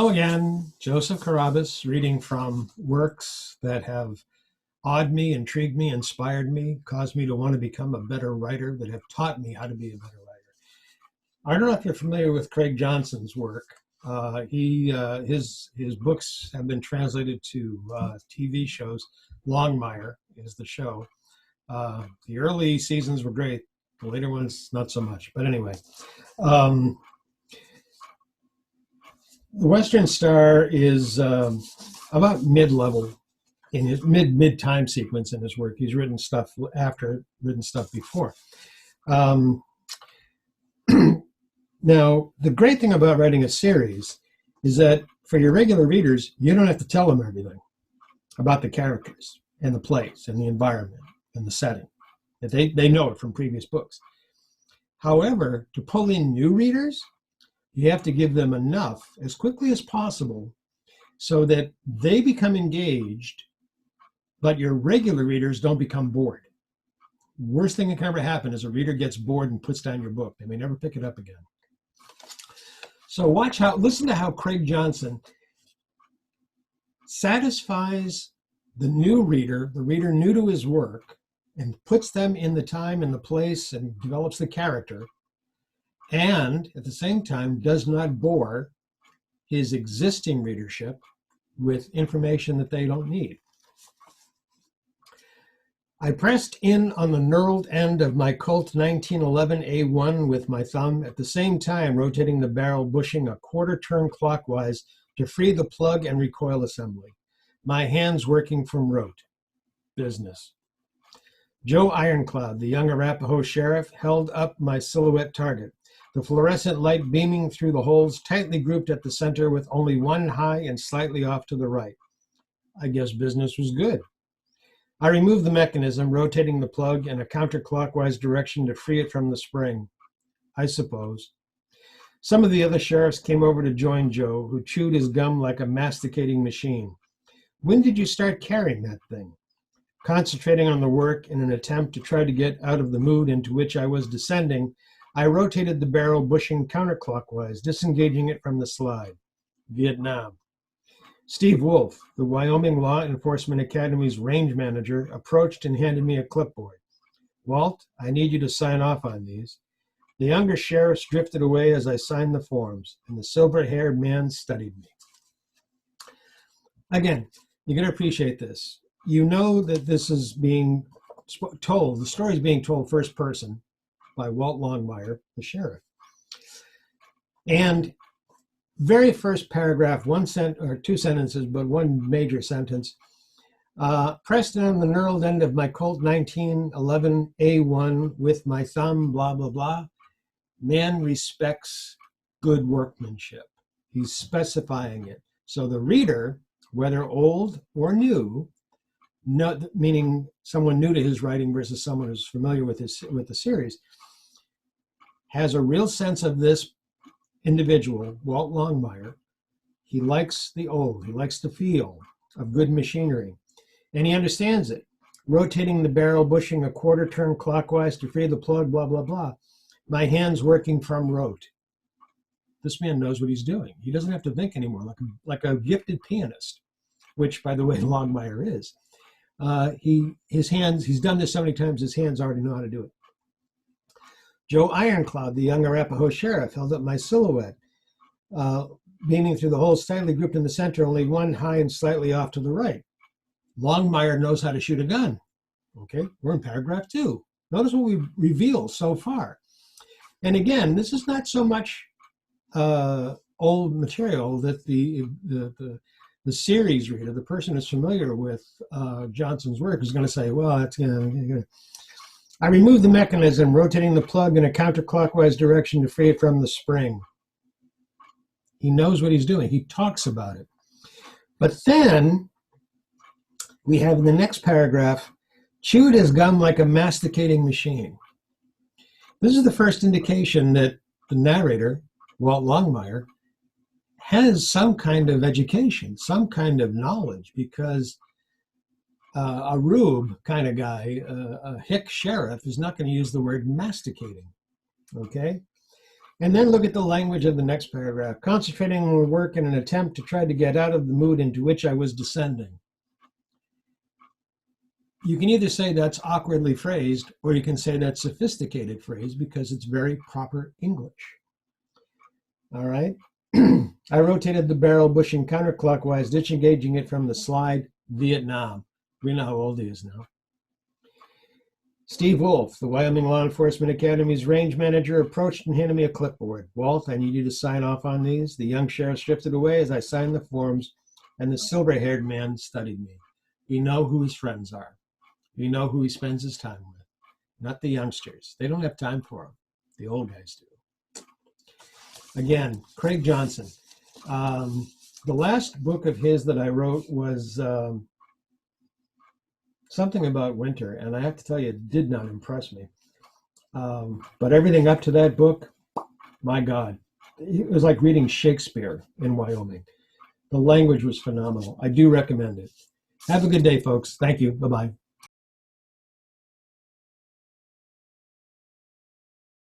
Oh, again, Joseph Carabas, reading from works that have awed me, intrigued me, inspired me, caused me to want to become a better writer, that have taught me how to be a better writer. I don't know if you're familiar with Craig Johnson's work. His books have been translated to TV shows. Longmire is the show. The early seasons were great. The later ones, not so much. But anyway, um, the Western Star is about mid-level in his mid time sequence in his work. He's written stuff after, written stuff before. Um, Now, the great thing about writing a series is that for your regular readers, you don't have to tell them everything about the characters and the place and the environment and the setting. That they know it from previous books. However, to pull in new readers, you have to give them enough as quickly as possible so that they become engaged, but your regular readers don't become bored. Worst thing that can ever happen is a reader gets bored and puts down your book. They may never pick it up again. So listen to how Craig Johnson satisfies the new reader, the reader new to his work, and puts them in the time and the place and develops the character, and at the same time does not bore his existing readership with information that they don't need. I pressed in on the knurled end of my Colt 1911 A1 with my thumb, at the same time rotating the barrel bushing a quarter turn clockwise to free the plug and recoil assembly. My hands working from rote. Business. Joe Ironclad, the young Arapaho sheriff, held up my silhouette target, the fluorescent light beaming through the holes tightly grouped at the center with only one high and slightly off to the right. I guess business was good. I removed the mechanism, rotating the plug in a counterclockwise direction to free it from the spring. I suppose. Some of the other sheriffs came over to join Joe, who chewed his gum like a masticating machine. When did you start carrying that thing? Concentrating on the work in an attempt to try to get out of the mood into which I was descending, I rotated the barrel bushing counterclockwise, disengaging it from the slide. Vietnam. Steve Wolf, the Wyoming Law Enforcement Academy's range manager, approached and handed me a clipboard. Walt, I need you to sign off on these. The younger sheriffs drifted away as I signed the forms, and the silver-haired man studied me. Again, you're going to appreciate this. You know that this is being told, the story is being told first person by Walt Longmire, the sheriff. And very first paragraph, two sentences, but one major sentence. Pressed on the knurled end of my Colt 1911 A1 with my thumb, blah, blah, blah. Man respects good workmanship. He's specifying it. So the reader, whether old or new, meaning someone new to his writing versus someone who's familiar with the series, has a real sense of this individual, Walt Longmire. He likes the old, he likes the feel of good machinery, and he understands it. Rotating the barrel, bushing a quarter turn clockwise to free the plug, blah, blah, blah. My hands working from rote. This man knows what he's doing. He doesn't have to think anymore, like a gifted pianist, which, by the way, Longmire is. He's done this so many times, his hands already know how to do it. Joe Ironclad, the young Arapaho sheriff, held up my silhouette, beaming through the holes tightly grouped in the center, only one high and slightly off to the right. Longmire knows how to shoot a gun. Okay, we're in paragraph 2. Notice what we've revealed so far. And again, this is not so much old material that the series reader, the person who's familiar with Johnson's work, is going to say, well, that's going to... I removed the mechanism, rotating the plug in a counterclockwise direction to free it from the spring. He knows what he's doing. He talks about it. But then we have in the next paragraph, chewed his gum like a masticating machine. This is the first indication that the narrator, Walt Longmire, has some kind of education, some kind of knowledge, because a rube kind of guy, a hick sheriff, is not going to use the word masticating, okay? And then look at the language of the next paragraph. Concentrating on work in an attempt to try to get out of the mood into which I was descending. You can either say that's awkwardly phrased, or you can say that's sophisticated phrase because it's very proper English. All right. I rotated the barrel bushing counterclockwise, disengaging it from the slide Vietnam. We know how old he is now. Steve Wolf, the Wyoming Law Enforcement Academy's range manager, approached and handed me a clipboard. Walt, I need you to sign off on these. The young sheriff shifted away as I signed the forms, and the silver-haired man studied me. We know who his friends are. We know who he spends his time with. Not the youngsters. They don't have time for him. The old guys do. Again, Craig Johnson. The last book of his that I wrote was something about winter, and I have to tell you, it did not impress me. But everything up to that book, my God, it was like reading Shakespeare in Wyoming. The language was phenomenal. I do recommend it. Have a good day, folks. Thank you. Bye-bye.